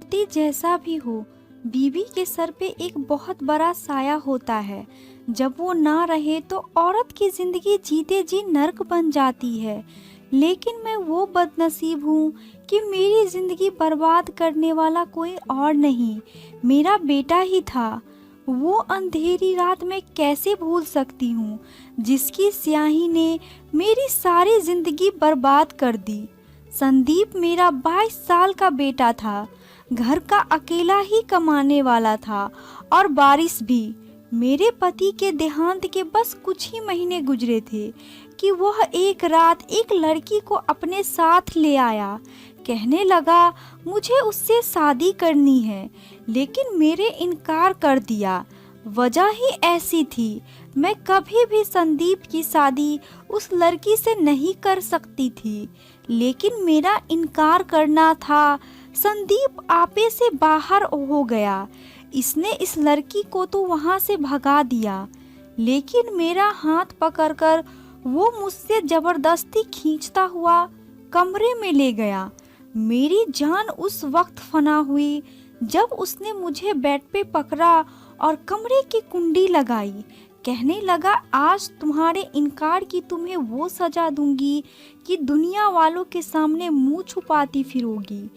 पति जैसा भी हो, बीवी के सर पे एक बहुत बड़ा साया होता है। जब वो ना रहे तो औरत की जिंदगी जीते जी नर्क बन जाती है। लेकिन मैं वो बदनसीब हूँ कि मेरी जिंदगी बर्बाद करने वाला कोई और नहीं, मेरा बेटा ही था। वो अंधेरी रात में कैसे भूल सकती हूँ जिसकी स्याही ने मेरी सारी जिंदगी बर्बाद कर दी। संदीप मेरा 22 साल का बेटा था, घर का अकेला ही कमाने वाला था। और बारिश भी। मेरे पति के देहांत के बस कुछ ही महीने गुजरे थे कि वह एक रात एक लड़की को अपने साथ ले आया। कहने लगा मुझे उससे शादी करनी है, लेकिन मेरे इनकार कर दिया। वजह ही ऐसी थी, मैं कभी भी संदीप की शादी उस लड़की से नहीं कर सकती थी। लेकिन मेरा इनकार करना था। संदीप आपे से बाहर हो गया। इसने इस लड़की को तो वहां से भगा दिया, लेकिन मेरा हाथ पकड़कर वो मुझसे जबरदस्ती खींचता हुआ कमरे में ले गया। मेरी जान उस वक्त फना हुई जब उसने मुझे बेड पे पकड़ा और कमरे की कुंडी लगाई। कहने लगा आज तुम्हारे इनकार की तुम्हें वो सजा दूंगी कि दुनिया वालों के सामने मुंह छुपाती फिरोगी।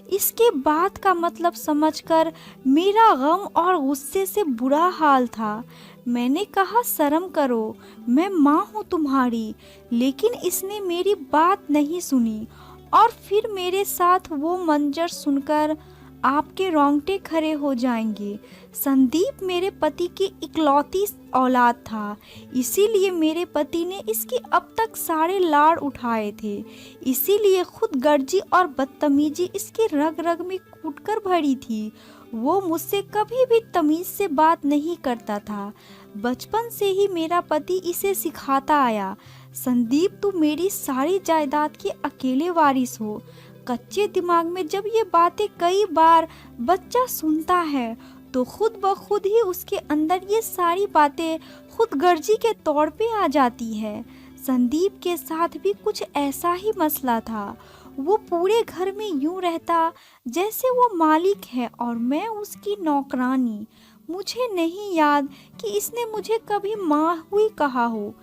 इसके बाद का मतलब समझकर मेरा गम और गुस्से से बुरा हाल था। मैंने कहा शर्म करो, मैं माँ हूँ तुम्हारी। लेकिन इसने मेरी बात नहीं सुनी और फिर मेरे साथ वो मंजर सुनकर आपके रोंगटे खड़े हो जाएंगे। संदीप मेरे पति की इकलौती औलाद था, इसीलिए मेरे पति ने इसकी अब तक सारे लाड़ उठाए थे। इसीलिए खुद गर्जी और बदतमीजी इसकी रग रग में कूटकर भरी थी। वो मुझसे कभी भी तमीज से बात नहीं करता था। बचपन से ही मेरा पति इसे सिखाता आया, संदीप तू मेरी सारी जायदाद के अकेले वारिस हो। कच्चे दिमाग में जब ये बातें कई बार बच्चा सुनता है तो खुद ब खुद ही उसके अंदर ये सारी बातें खुदगर्जी के तौर पे आ जाती है। संदीप के साथ भी कुछ ऐसा ही मसला था। वो पूरे घर में यूं रहता जैसे वो मालिक है और मैं उसकी नौकरानी। मुझे नहीं याद कि इसने मुझे कभी माँ हुई कहा हो।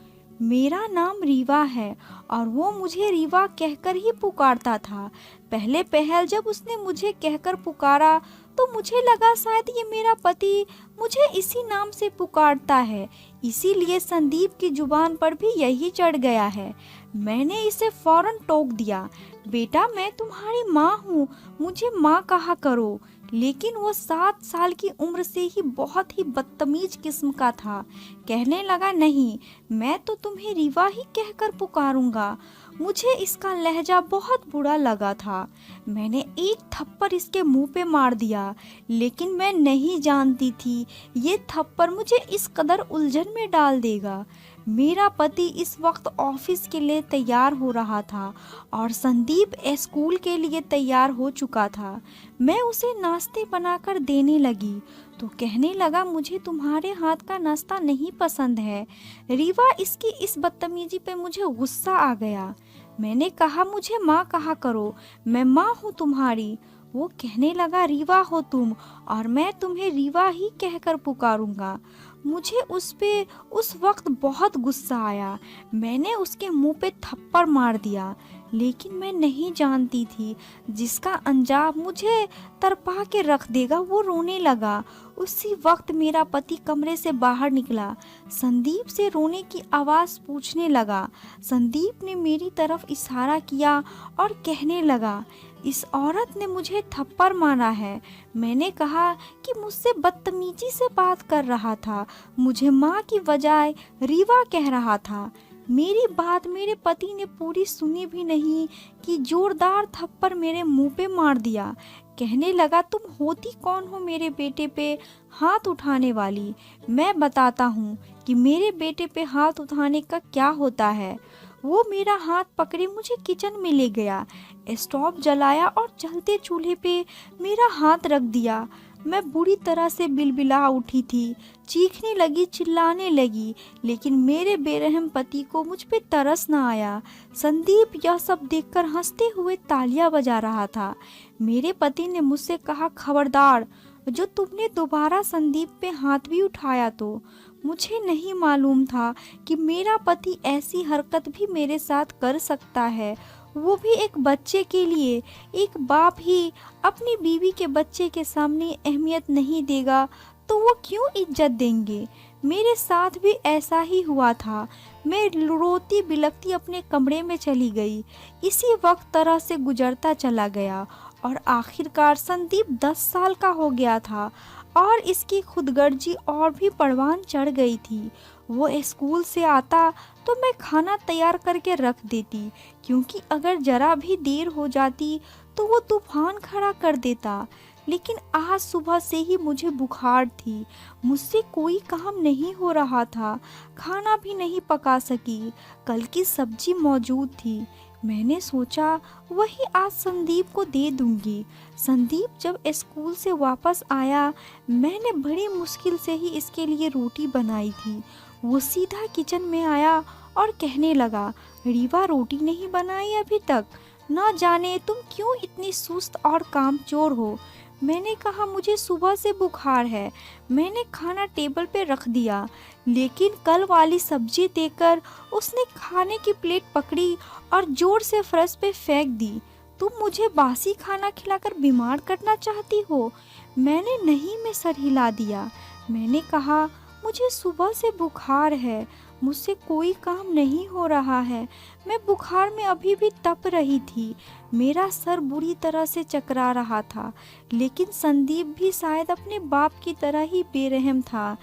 मेरा नाम रीवा है और वो मुझे रीवा कहकर ही पुकारता था। पहले पहल जब उसने मुझे कहकर पुकारा तो मुझे लगा शायद ये मेरा पति मुझे इसी नाम से पुकारता है, इसीलिए संदीप की जुबान पर भी यही चढ़ गया है। मैंने इसे फौरन टोक दिया, बेटा मैं तुम्हारी माँ हूँ, मुझे माँ कहा करो। लेकिन वो 7 साल की उम्र से ही बहुत ही बदतमीज किस्म का था। कहने लगा नहीं, मैं तो तुम्हें रीवा ही कहकर पुकारूंगा। मुझे इसका लहजा बहुत बुरा लगा था। मैंने एक थप्पड़ इसके मुंह पे मार दिया, लेकिन मैं नहीं जानती थी ये थप्पड़ मुझे इस कदर उलझन में डाल देगा। मेरा पति इस वक्त ऑफिस के लिए तैयार हो रहा था और संदीप स्कूल के लिए तैयार हो चुका था। मैं उसे नाश्ते बनाकर देने लगी तो कहने लगा मुझे तुम्हारे हाथ का नाश्ता नहीं पसंद है। रीवा इसकी इस बदतमीजी पे मुझे गुस्सा आ गया। मैंने कहा मुझे माँ कहा करो, मैं माँ हूँ तुम्हारी। वो कहने लगा रीवा हो तुम और मैं तुम्हें रीवा ही कहकर पुकारूंगा। मुझे उस पे उस वक्त बहुत गुस्सा आया। मैंने उसके मुंह पे थप्पड़ मार दिया, लेकिन मैं नहीं जानती थी जिसका अंजाम मुझे तरपा के रख देगा। वो रोने लगा। उसी वक्त मेरा पति कमरे से बाहर निकला, संदीप से रोने की आवाज़ पूछने लगा। संदीप ने मेरी तरफ इशारा किया और कहने लगा इस औरत ने मुझे थप्पड़ मारा है। मैंने कहा कि मुझसे बदतमीजी से बात कर रहा था, मुझे माँ की बजाय रीवा कह रहा था। मेरी बात मेरे पति ने पूरी सुनी भी नहीं कि जोरदार थप्पड़ मेरे मुंह पे मार दिया। कहने लगा तुम होती कौन हो मेरे बेटे पे हाथ उठाने वाली? मैं बताता हूँ कि मेरे बेटे पे हाथ उठाने का क्या होता है। वो मेरा हाथ पकड़े मुझे किचन में ले गया, स्टोव जलाया और जलते चूल्हे पे मेरा हाथ रख दिया। मैं बुरी तरह से बिलबिला उठी थी, चीखने लगी, चिल्लाने लगी, लेकिन मेरे बेरहम पति को मुझ पे तरस न आया। संदीप यह सब देखकर हंसते हुए तालियां बजा रहा था। मेरे पति ने मुझसे कहा, खबरदार, जो तुमने दोबारा संदीप पे हाथ भी उठाया तो। मुझे नहीं मालूम था कि मेरा पति ऐसी हरकत भी मेरे साथ कर सकता है, वो भी एक बच्चे के लिए। एक बाप ही अपनी बीवी के बच्चे के सामने अहमियत नहीं देगा तो वो क्यों इज्जत देंगे। मेरे साथ भी ऐसा ही हुआ था। मैं रोती बिलखती अपने कमरे में चली गई। इसी वक्त तरह से गुजरता चला गया और आखिरकार संदीप 10 साल का हो गया था और इसकी खुदगर्जी और भी परवान चढ़ गई थी। वो स्कूल से आता तो मैं खाना तैयार करके रख देती, क्योंकि अगर जरा भी देर हो जाती तो वो तूफान खड़ा कर देता। लेकिन आज सुबह से ही मुझे बुखार थी, मुझसे कोई काम नहीं हो रहा था, खाना भी नहीं पका सकी। कल की सब्जी मौजूद थी, मैंने सोचा वही आज संदीप को दे दूंगी। संदीप जब स्कूल से वापस आया, मैंने बड़ी मुश्किल से ही इसके लिए रोटी बनाई थी। वो सीधा किचन में आया और कहने लगा, रीवा रोटी नहीं बनाई अभी तक? ना जाने तुम क्यों इतनी सुस्त और कामचोर हो। मैंने कहा, मुझे सुबह से बुखार है। मैंने खाना टेबल पे रख दिया, लेकिन कल वाली सब्जी देकर उसने खाने की प्लेट पकड़ी और जोर से फर्श पे फेंक दी। तुम मुझे बासी खाना खिलाकर बीमार करना चाहती हो? मैंने नहीं में सर हिला दिया। मैंने कहा, मुझे सुबह से बुखार है, मुझसे कोई काम नहीं हो रहा है। मैं बुखार में अभी भी तप रही थी, मेरा सर बुरी तरह से चकरा रहा था। लेकिन संदीप भी शायद अपने बाप की तरह ही बेरहम था।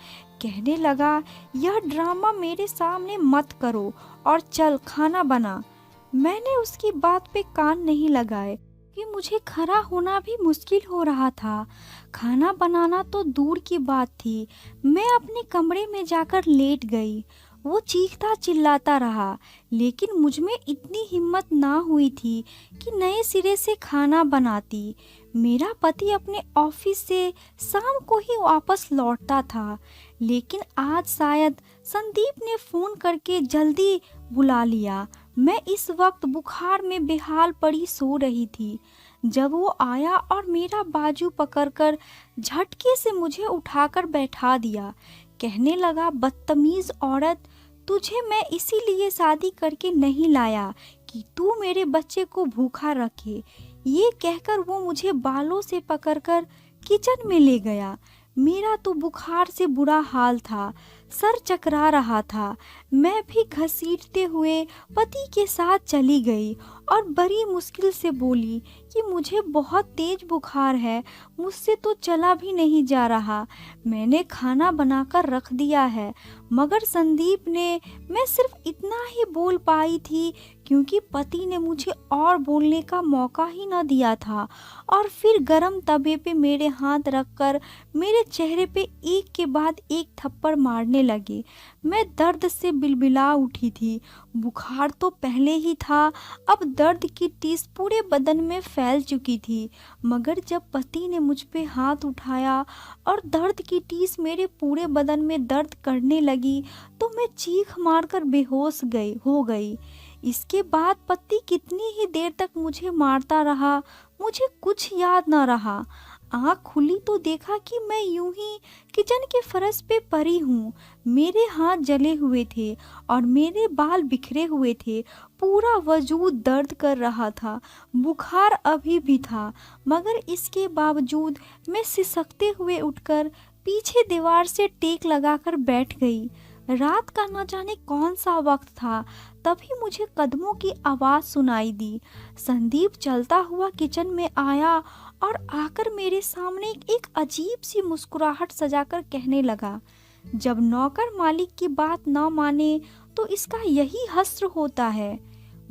कहने लगा, यह ड्रामा मेरे सामने मत करो और चल खाना बना। मैंने उसकी बात पे कान नहीं लगाए कि मुझे खड़ा होना भी मुश्किल हो रहा था। खाना बनाना तो दूर की बात थी। मैं अपने कमरे में जाकर लेट गई। वो चीखता चिल्लाता रहा, लेकिन मुझ में इतनी हिम्मत ना हुई थी कि नए सिरे से खाना बनाती। मेरा पति अपने ऑफिस से शाम को ही वापस लौटता था, लेकिन आज शायद संदीप ने फ़ोन करके जल्दी बुला लिया। मैं इस वक्त बुखार में बेहाल पड़ी सो रही थी जब वो आया और मेरा बाजू पकड़कर झटके से मुझे उठाकर बैठा दिया। कहने लगा, बदतमीज औरत, तुझे मैं इसीलिए शादी करके नहीं लाया कि तू मेरे बच्चे को भूखा रखे। ये कहकर वो मुझे बालों से पकड़कर किचन में ले गया। मेरा तो बुखार से बुरा हाल था, सर चकरा रहा था। मैं भी घसीटते हुए पति के साथ चली गई और बड़ी मुश्किल से बोली कि मुझे बहुत तेज बुखार है, मुझसे तो चला भी नहीं जा रहा। मैंने खाना बनाकर रख दिया है। मगर संदीप ने, मैं सिर्फ इतना ही बोल पाई थी क्योंकि पति ने मुझे और बोलने का मौका ही न दिया था। और फिर गरम तवे पे मेरे हाथ रखकर मेरे चेहरे पे एक के बाद एक थप्पड़ मारने लगे। मैं दर्द से बिलबिला उठी थी। बुखार तो पहले ही था, अब दर्द की टीस पूरे बदन में फैल चुकी थी। मगर जब पति ने मुझ पे हाथ उठाया और दर्द की टीस मेरे पूरे बदन में दर्द करने लगी तो मैं चीख मारकर बेहोश हो गई। इसके बाद पति कितनी ही देर तक मुझे मारता रहा, मुझे कुछ याद न रहा। आँख खुली तो देखा कि मैं यूं ही किचन के फर्श पे पड़ी हूँ। मेरे हाथ जले हुए थे और मेरे बाल बिखरे हुए थे। पूरा वजूद दर्द कर रहा था। बुखार अभी भी था, मगर इसके बावजूद मैं सिसकते हुए उठकर पीछे दीवार से टेक लगाकर बैठ गई। रात का न जाने कौन सा वक्त था, तभी मुझे कदमों की आवाज़ सुनाई दी। संदीप चलता हुआ किचन में आया और आकर मेरे सामने एक अजीब सी मुस्कुराहट सजाकर कहने लगा, जब नौकर मालिक की बात न माने तो इसका यही हश्र होता है।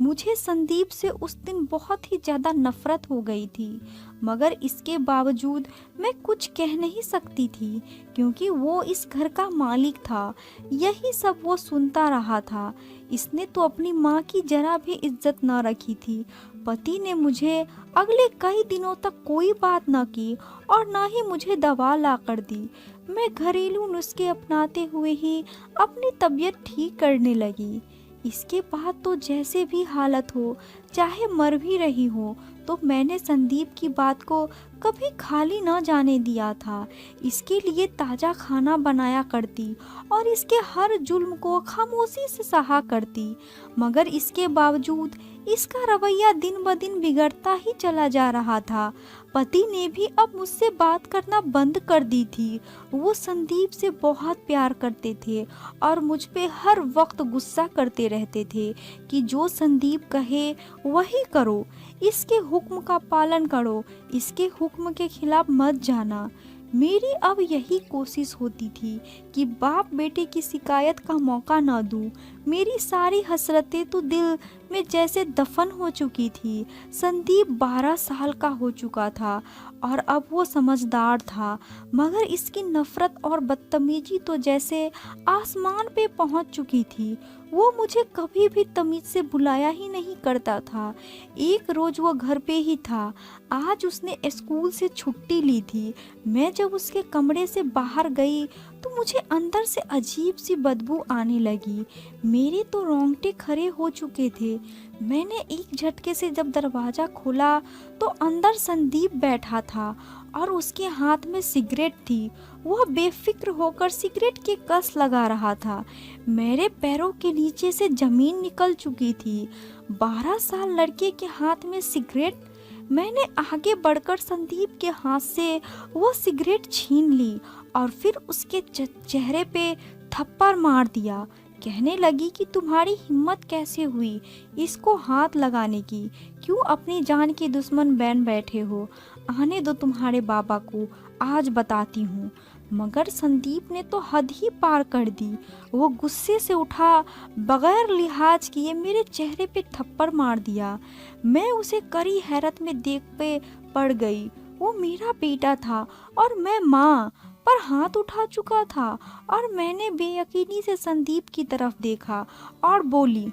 मुझे संदीप से उस दिन बहुत ही ज़्यादा नफरत हो गई थी, मगर इसके बावजूद मैं कुछ कह नहीं सकती थी, क्योंकि वो इस घर का मालिक था। यही सब वो सुनता रहा था। इसने तो अपनी माँ की जरा भी इज्जत न रखी थी। पति ने मुझे अगले कई दिनों तक कोई बात न की और न ही मुझे दवा ला कर दी। मैं घरेलू नुस्खे अपनाते हुए ही अपनी तबीयत ठीक करने लगी। इसके बाद तो जैसे भी हालत हो, चाहे मर भी रही हो, तो मैंने संदीप की बात को कभी खाली न जाने दिया था। इसके लिए ताज़ा खाना बनाया करती और इसके हर जुल्म को खामोशी से सहा करती, मगर इसके बावजूद इसका रवैया दिन ब दिन बिगड़ता ही चला जा रहा था। पति ने भी अब मुझसे बात करना बंद कर दी थी। वो संदीप से बहुत प्यार करते थे और मुझ पे हर वक्त गुस्सा करते रहते थे कि जो संदीप कहे वही करो, इसके हुक्म का पालन करो, इसके हुक्म के खिलाफ मत जाना। मेरी अब यही कोशिश होती थी कि बाप बेटे की शिकायत का मौका न दूं। मेरी सारी हसरतें तो दिल में जैसे दफन हो चुकी थी। संदीप 12 साल का हो चुका था और अब वो समझदार था, मगर इसकी नफरत और बदतमीजी तो जैसे आसमान पे पहुंच चुकी थी। वो मुझे कभी भी तमीज से बुलाया ही नहीं करता था। एक रोज वो घर पे ही था। आज उसने स्कूल से छुट्टी ली थी। मैं जब उसके कमरे से बाहर गई तो मुझे अंदर से अजीब सी बदबू आने लगी। मेरे तो रोंगटे खड़े हो चुके थे। मैंने एक झटके से जब दरवाज़ा खोला तो अंदर संदीप बैठा था और उसके हाथ में सिगरेट थी। वह बेफिक्र होकर सिगरेट के कस लगा रहा था। मेरे पैरों के नीचे से जमीन निकल चुकी थी। 12 साल लड़के के हाथ में सिगरेट। मैंने आगे बढ़कर संदीप के हाथ से वो सिगरेट छीन ली और फिर उसके चेहरे पे थप्पड़ मार दिया। कहने लगी कि तुम्हारी हिम्मत कैसे हुई इसको हाथ लगाने की? क्यों अपनी जान के दुश्मन बन बैठे हो? आने दो तुम्हारे बाबा को, आज बताती हूँ। मगर संदीप ने तो हद ही पार कर दी। वो गुस्से से उठा, बगैर लिहाज किए मेरे चेहरे पे थप्पड़ मार दिया। मैं उसे कड़ी हैरत में देख पे पड़ गई। वो मेरा बेटा था और मैं माँ पर हाथ उठा चुका था और मैंने बेयकीनी से संदीप की तरफ देखा और बोली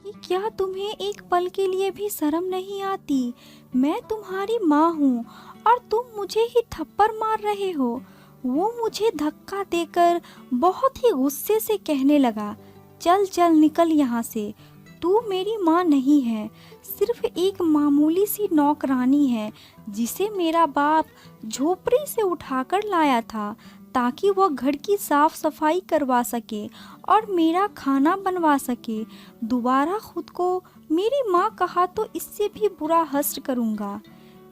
कि क्या तुम्हें एक पल के लिए भी शर्म नहीं आती? मैं तुम्हारी माँ हूँ और तुम मुझे ही थप्पड़ मार रहे हो। वो मुझे धक्का देकर बहुत ही गुस्से से कहने लगा, चल चल निकल यहाँ से। तू मेरी माँ नहीं है, सिर्फ एक मामूली सी नौकरानी है जिसे मेरा बाप झोपड़ी से उठाकर लाया था ताकि वह घर की साफ सफाई करवा सके और मेरा खाना बनवा सके। दोबारा खुद को मेरी माँ कहा तो इससे भी बुरा हश्र करूँगा।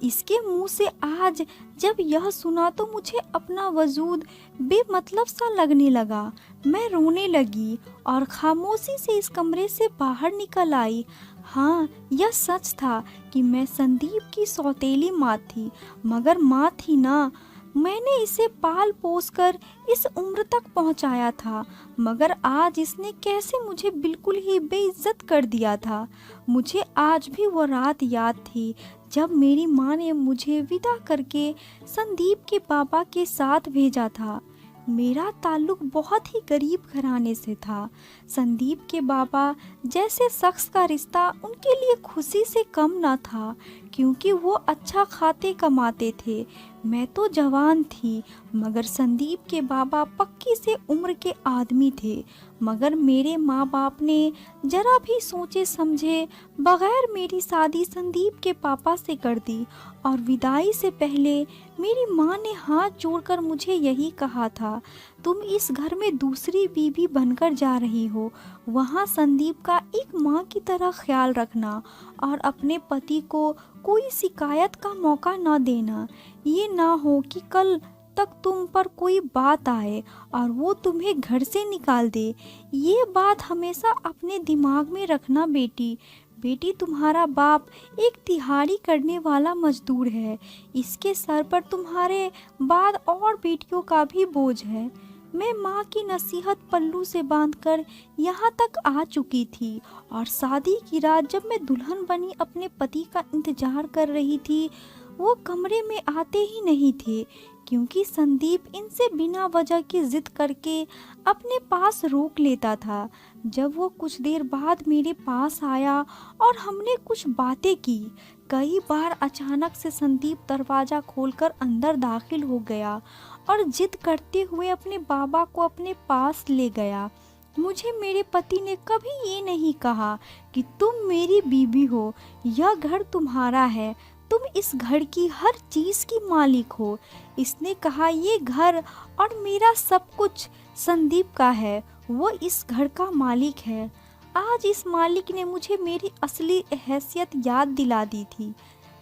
इसके मुंह से आज जब यह सुना तो मुझे अपना वजूद बेमतलब सा लगने लगा। मैं रोने लगी और खामोशी से इस कमरे से बाहर निकल आई। हाँ, यह सच था कि मैं संदीप की सौतेली माँ थी, मगर माँ थी ना। मैंने इसे पाल पोस कर इस उम्र तक पहुंचाया था, मगर आज इसने कैसे मुझे बिल्कुल ही बेइज्जत कर दिया था। मुझे आज भी वो रात याद थी जब मेरी माँ ने मुझे विदा करके संदीप के पापा के साथ भेजा था। मेरा ताल्लुक बहुत ही गरीब घराने से था। संदीप के बाबा जैसे शख्स का रिश्ता उनके लिए खुशी से कम न था, क्योंकि वो अच्छा खाते कमाते थे। मैं तो जवान थी, मगर संदीप के बाबा पक्की से उम्र के आदमी थे। मगर मेरे माँ बाप ने जरा भी सोचे समझे बगैर मेरी शादी संदीप के पापा से कर दी और विदाई से पहले मेरी माँ ने हाथ जोड़कर मुझे यही कहा था, तुम इस घर में दूसरी बीवी बनकर जा रही हो, वहाँ संदीप का एक माँ की तरह ख्याल रखना और अपने पति को कोई शिकायत का मौका न देना। ये ना हो कि कल तक तुम पर कोई बात आए और वो तुम्हें घर से निकाल दे। ये बात हमेशा अपने दिमाग में रखना बेटी। बेटी, तुम्हारा बाप एक दिहाड़ी करने वाला मजदूर है। इसके सर पर तुम्हारे बाद और बेटियों का भी बोझ है। मैं माँ की नसीहत पल्लू से बांधकर यहाँ तक आ चुकी थी और शादी की रात जब मैं दुल्हन बनी अपने पति का इंतजार कर रही थी, वो कमरे में आते ही नहीं थे, क्योंकि संदीप इनसे बिना वजह की जिद करके अपने पास रोक लेता था। जब वो कुछ देर बाद मेरे पास आया और हमने कुछ बातें की, कई बार अचानक से संदीप दरवाज़ा खोलकर अंदर दाखिल हो गया और जिद करते हुए अपने बाबा को अपने पास ले गया। मुझे मेरे पति ने कभी ये नहीं कहा कि तुम मेरी बीवी हो, यह घर तुम्हारा है, तुम इस घर की हर चीज की मालिक हो। इसने कहा ये घर और मेरा सब कुछ संदीप का है, वो इस घर का मालिक है। आज इस मालिक ने मुझे मेरी असली हैसियत याद दिला दी थी।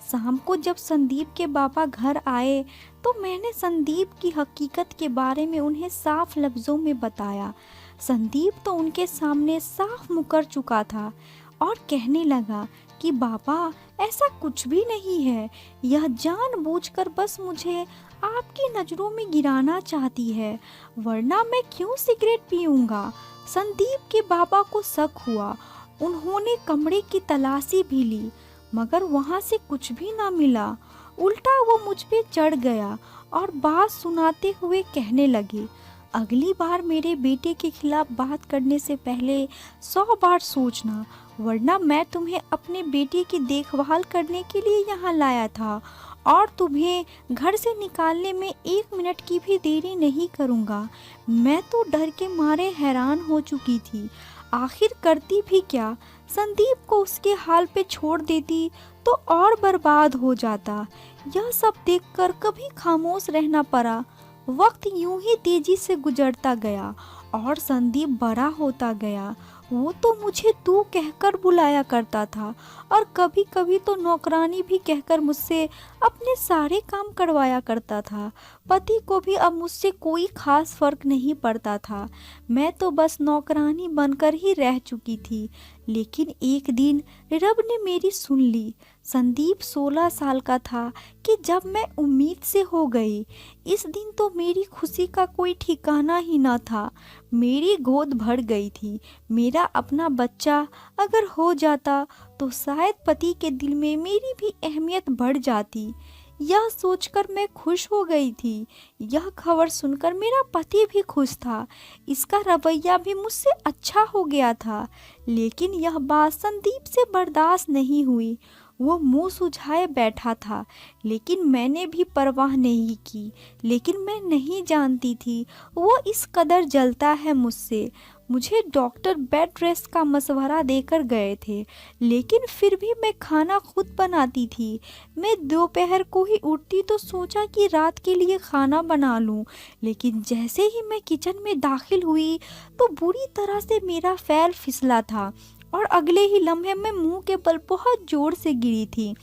शाम को जब संदीप के बाबा घर आए तो मैंने संदीप की हकीकत के बारे में उन्हें साफ लफ्ज़ों में बताया। संदीप तो उनके सामने साफ मुकर चुका था और कहने लगा कि बाबा ऐसा कुछ भी नहीं है, यह जानबूझकर बस मुझे आपकी नज़रों में गिराना चाहती है, वरना मैं क्यों सिगरेट पीऊँगा। संदीप के बाबा को शक हुआ। उन्होंने कमरे की तलाशी भी ली, मगर वहाँ से कुछ भी ना मिला। उल्टा वो मुझ पे चढ़ गया और बात सुनाते हुए कहने लगे, अगली बार मेरे बेटे के खिलाफ बात करने से पहले 100 बार सोचना, वरना मैं तुम्हें अपने बेटे की देखभाल करने के लिए यहाँ लाया था और तुम्हें घर से निकालने में 1 मिनट की भी देरी नहीं करूँगा। मैं तो डर के मारे हैरान हो चुकी थी। आखिर करती भी क्या? संदीप को उसके हाल पे छोड़ देती तो और बर्बाद हो जाता। यह सब देखकर कभी खामोश रहना पड़ा। वक्त यूं ही तेजी से गुजरता गया और संदीप बड़ा होता गया। वो तो मुझे तू कहकर बुलाया करता था और कभी कभी तो नौकरानी भी कहकर मुझसे अपने सारे काम करवाया करता था। पति को भी अब मुझसे कोई खास फर्क नहीं पड़ता था। मैं तो बस नौकरानी बनकर ही रह चुकी थी। लेकिन एक दिन रब ने मेरी सुन ली। संदीप 16 साल का था कि जब मैं उम्मीद से हो गई। इस दिन तो मेरी खुशी का कोई ठिकाना ही न था। मेरी गोद भर गई थी। मेरा अपना बच्चा अगर हो जाता तो शायद पति के दिल में मेरी भी अहमियत बढ़ जाती। यह सोचकर मैं खुश हो गई थी। यह खबर सुनकर मेरा पति भी खुश था। इसका रवैया भी मुझसे अच्छा हो गया था। लेकिन यह बात संदीप से बर्दाश्त नहीं हुई। वो मुंह सुझाए बैठा था, लेकिन मैंने भी परवाह नहीं की। लेकिन मैं नहीं जानती थी वो इस कदर जलता है मुझसे। मुझे डॉक्टर बेड रेस्ट का मशवरा देकर गए थे, लेकिन फिर भी मैं खाना खुद बनाती थी। मैं दोपहर को ही उठती तो सोचा कि रात के लिए खाना बना लूं, लेकिन जैसे ही मैं किचन में दाखिल हुई तो बुरी तरह से मेरा पैर फिसला था और अगले ही लम्हे में मुंह के बल बहुत जोर से गिरी थी,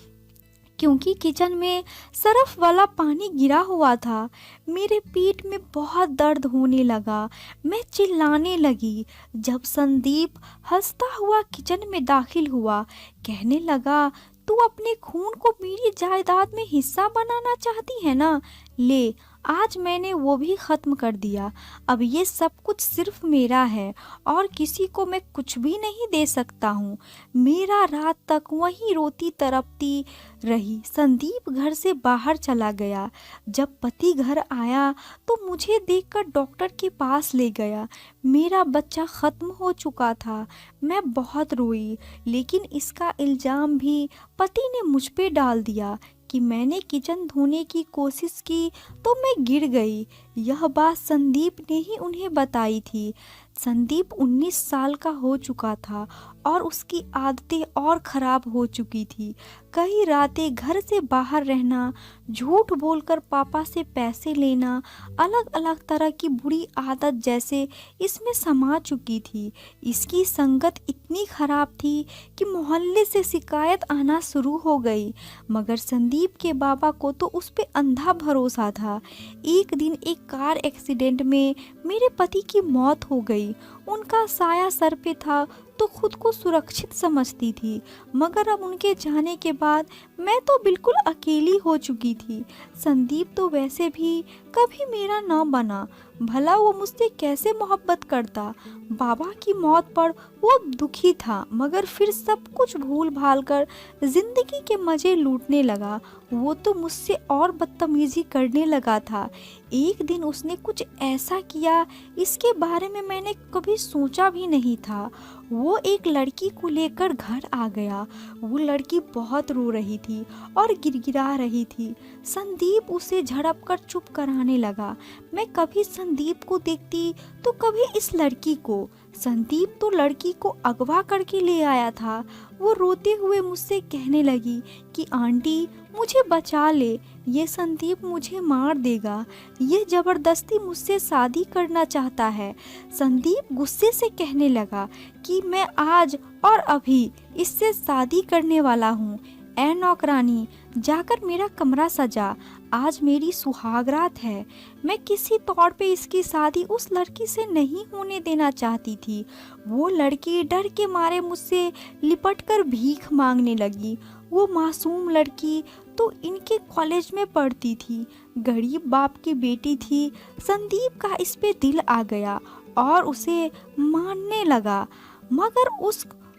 क्योंकि किचन में सरफ वाला पानी गिरा हुआ था। मेरे पीठ में बहुत दर्द होने लगा। मैं चिल्लाने लगी जब संदीप हंसता हुआ किचन में दाखिल हुआ। कहने लगा, तू अपने खून को मेरी जायदाद में हिस्सा बनाना चाहती है ना? ले, आज मैंने वो भी ख़त्म कर दिया। अब ये सब कुछ सिर्फ मेरा है और किसी को मैं कुछ भी नहीं दे सकता हूँ। मेरा रात तक वहीं रोती तड़पती रही। संदीप घर से बाहर चला गया। जब पति घर आया तो मुझे देखकर डॉक्टर के पास ले गया। मेरा बच्चा ख़त्म हो चुका था। मैं बहुत रोई, लेकिन इसका इल्ज़ाम भी पति ने मुझ पे डाल दिया कि मैंने किचन धोने की कोशिश की तो मैं गिर गई। यह बात संदीप ने ही उन्हें बताई थी। संदीप 19 साल का हो चुका था और उसकी आदतें और ख़राब हो चुकी थी। कई रातें घर से बाहर रहना, झूठ बोलकर पापा से पैसे लेना, अलग अलग तरह की बुरी आदत जैसे इसमें समा चुकी थी। इसकी संगत इतनी ख़राब थी कि मोहल्ले से शिकायत आना शुरू हो गई, मगर संदीप के बाबा को तो उस पे अंधा भरोसा था। एक दिन एक कार एक्सीडेंट में मेरे पति की मौत हो गई। उनका साया सर पे था तो खुद को सुरक्षित समझती थी, मगर अब उनके जाने के बाद मैं तो बिल्कुल अकेली हो चुकी थी। संदीप तो वैसे भी कभी मेरा ना बना, भला वो मुझसे कैसे मोहब्बत करता। बाबा की मौत पर वो दुखी था, मगर फिर सब कुछ भूल भाल कर जिंदगी के मजे लूटने लगा। वो तो मुझसे और बदतमीजी करने लगा था। एक दिन उसने कुछ ऐसा किया, इसके बारे में मैंने कभी सोचा भी नहीं था। वो एक लड़की को लेकर घर आ गया। वो लड़की बहुत रो रही थी और गिड़गिड़ा रही थी। संदीप उसे झड़प कर चुप कराने लगा। मैं कभी संदीप को देखती तो कभी इस लड़की को। संदीप तो लड़की को अगवा करके ले आया था। वो रोते हुए मुझसे कहने लगी कि आंटी मुझे बचा ले, ये संदीप मुझे मार देगा, ये जबरदस्ती मुझसे शादी करना चाहता है। संदीप गुस्से से कहने लगा कि मैं आज और अभी इससे शादी करने वाला हूँ। ऐ नौकरानी, जाकर मेरा कमरा सजा, आज मेरी सुहागरात है। मैं किसी तौर पे इसकी शादी उस लड़की से नहीं होने देना चाहती थी। वो लड़की डर के मारे मुझसे लिपट कर भीख मांगने लगी। वो मासूम लड़की तो इनके कॉलेज में पढ़ती थी, गरीब बाप की बेटी थी। संदीप का इस पे दिल आ गया और उसे मानने लगा, मगर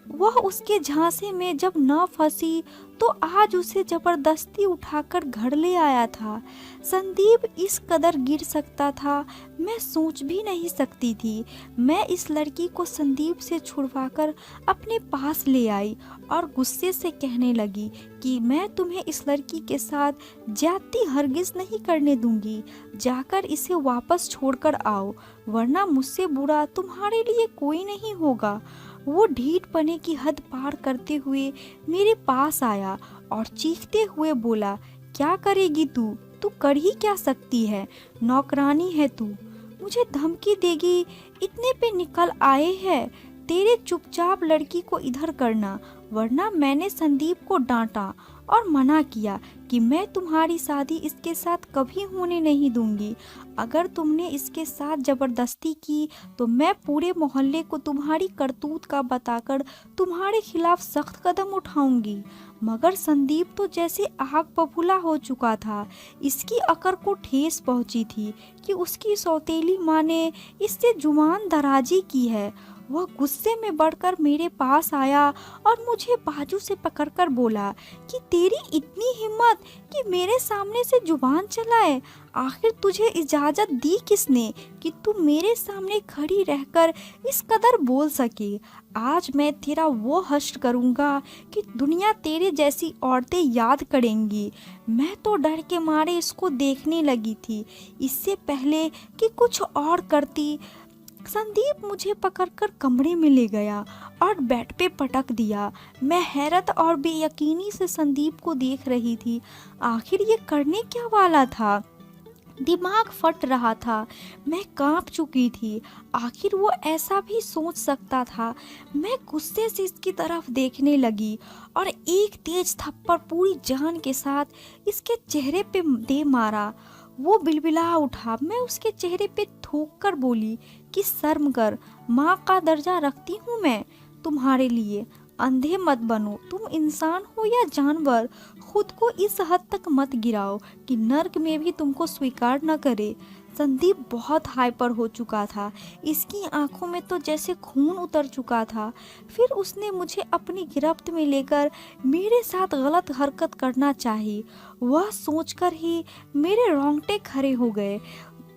वह उसके झांसे में जब न फंसी तो आज उसे जबरदस्ती उठाकर घर ले आया था। संदीप इस कदर गिर सकता था, मैं सोच भी नहीं सकती थी। मैं इस लड़की को संदीप से छुड़वाकर अपने पास ले आई और गुस्से से कहने लगी कि मैं तुम्हें इस लड़की के साथ ज्यादती हरगिज नहीं करने दूंगी। जाकर इसे वापस छोड़कर आओ, वरना मुझसे बुरा तुम्हारे लिए कोई नहीं होगा। वो ढीठ पने की हद पार करते हुए मेरे पास आया और चीखते हुए बोला, क्या करेगी तू? तू कर ही क्या सकती है? नौकरानी है तू, मुझे धमकी देगी? इतने पे निकल आए हैं तेरे। चुपचाप लड़की को इधर करना, वरना मैंने संदीप को डांटा और मना किया कि मैं तुम्हारी शादी इसके साथ कभी होने नहीं दूंगी। अगर तुमने इसके साथ जबरदस्ती की तो मैं पूरे मोहल्ले को तुम्हारी करतूत का बताकर तुम्हारे खिलाफ सख्त कदम उठाऊंगी। मगर संदीप तो जैसे आग बबूला हो चुका था। इसकी अकड़ को ठेस पहुंची थी कि उसकी सौतेली माँ ने इससे जुबान दराजी की है। वह गुस्से में बढ़कर मेरे पास आया और मुझे बाजू से पकड़कर बोला कि तेरी इतनी हिम्मत कि मेरे सामने से जुबान चलाए? आखिर तुझे इजाज़त दी किसने कि तू मेरे सामने खड़ी रहकर इस कदर बोल सके? आज मैं तेरा वो हश्र करूँगा कि दुनिया तेरे जैसी औरतें याद करेंगी। मैं तो डर के मारे इसको देखने लगी थी, इससे पहले कि कुछ और करती। संदीप मुझे पकड़कर कमरे में ले गया और बेड पे पटक दिया। मैं हैरत और बेयकीनी से संदीप को देख रही थी। आखिर ये करने क्या वाला था? दिमाग फट रहा था, मैं कांप चुकी थी। आखिर वो ऐसा भी सोच सकता था? मैं गुस्से से इसकी तरफ देखने लगी और एक तेज थप्पड़ पूरी जान के साथ इसके चेहरे पे दे मारा। वो बिलबिला उठा। मैं उसके चेहरे पे थूक कर बोली कि शर्म कर, माँ का दर्जा रखती हूँ मैं तुम्हारे लिए। अंधे मत बनो, तुम इंसान हो या जानवर। खुद को इस हद तक मत गिराओ कि नर्क में भी तुमको स्वीकार न करे। संदीप बहुत हाइपर हो चुका था, इसकी आंखों में तो जैसे खून उतर चुका था। फिर उसने मुझे अपनी गिरफ्त में लेकर मेरे साथ गलत हरकत करना चाहिए, वह सोचकर ही मेरे रोंगटे खड़े हो गए।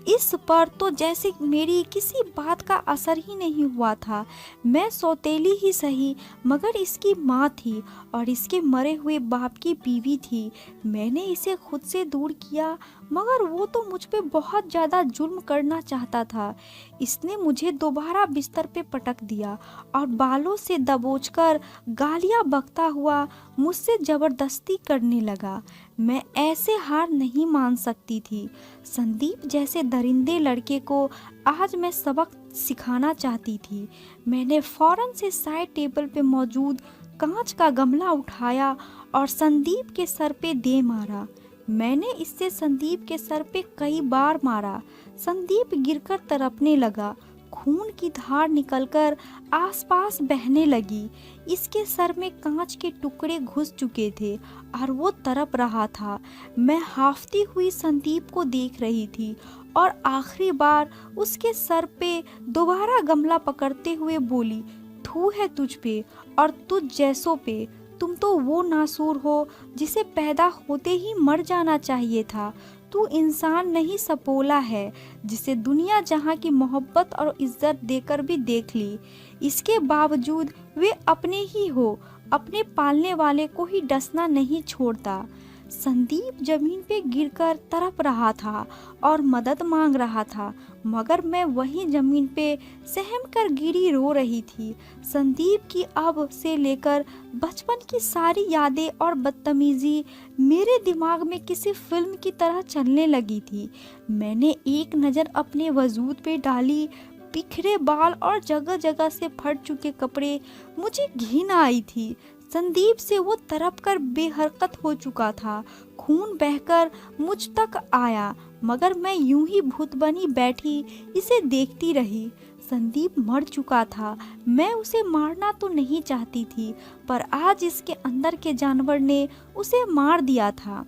इस पर तो जैसे मेरी किसी बात का असर ही नहीं हुआ था। मैं सौतेली ही सही, मगर इसकी माँ थी और इसके मरे हुए बाप की बीवी थी। मैंने इसे खुद से दूर किया, मगर वो तो मुझ पे बहुत ज़्यादा जुल्म करना चाहता था। इसने मुझे दोबारा बिस्तर पे पटक दिया और बालों से दबोचकर गालियाँ बकता हुआ मुझसे ज़बरदस्ती करने लगा। मैं ऐसे हार नहीं मान सकती थी। संदीप जैसे दरिंदे लड़के को आज मैं सबक सिखाना चाहती थी। मैंने फौरन से साइड टेबल पे मौजूद कांच का गमला उठाया और संदीप के सर पे दे मारा। मैंने इससे संदीप के सर पे कई बार मारा। संदीप गिरकर तड़पने लगा। खून की धार निकलकर आसपास बहने लगी। इसके सर में कांच के टुकड़े घुस चुके थे और वो तड़प रहा था। मैं हाफती हुई संदीप को देख रही थी और आखिरी बार उसके सर पे दोबारा गमला पकड़ते हुए बोली, थू है तुझ पे और तुझ जैसों पे। तुम तो वो नासूर हो जिसे पैदा होते ही मर जाना चाहिए था। तू इंसान नहीं सपोला है जिसे दुनिया जहां की मोहब्बत और इज्जत देकर भी देख ली। इसके बावजूद वे अपने ही हो, अपने पालने वाले को ही डसना नहीं छोड़ता। संदीप जमीन पे गिरकर तड़प रहा था और मदद मांग रहा था, मगर मैं वहीं जमीन पे सहम कर गिरी रो रही थी। संदीप की अब से लेकर बचपन की सारी यादें और बदतमीजी मेरे दिमाग में किसी फिल्म की तरह चलने लगी थी। मैंने एक नज़र अपने वजूद पे डाली। बिखरे बाल और जगह जगह से फट चुके कपड़े, मुझे घिन आई थी। संदीप से वो तड़प कर बेहरकत हो चुका था। खून बहकर मुझ तक आया, मगर मैं यूं ही भूत बनी बैठी इसे देखती रही। संदीप मर चुका था। मैं उसे मारना तो नहीं चाहती थी, पर आज इसके अंदर के जानवर ने उसे मार दिया था।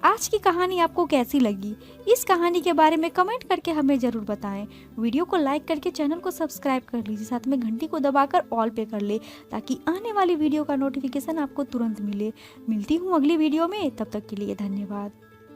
आज की कहानी आपको कैसी लगी? इस कहानी के बारे में कमेंट करके हमें ज़रूर बताएं। वीडियो को लाइक करके चैनल को सब्सक्राइब कर लीजिए, साथ में घंटी को दबाकर ऑल पे कर ले ताकि आने वाली वीडियो का नोटिफिकेशन आपको तुरंत मिले। मिलती हूँ अगली वीडियो में, तब तक के लिए धन्यवाद।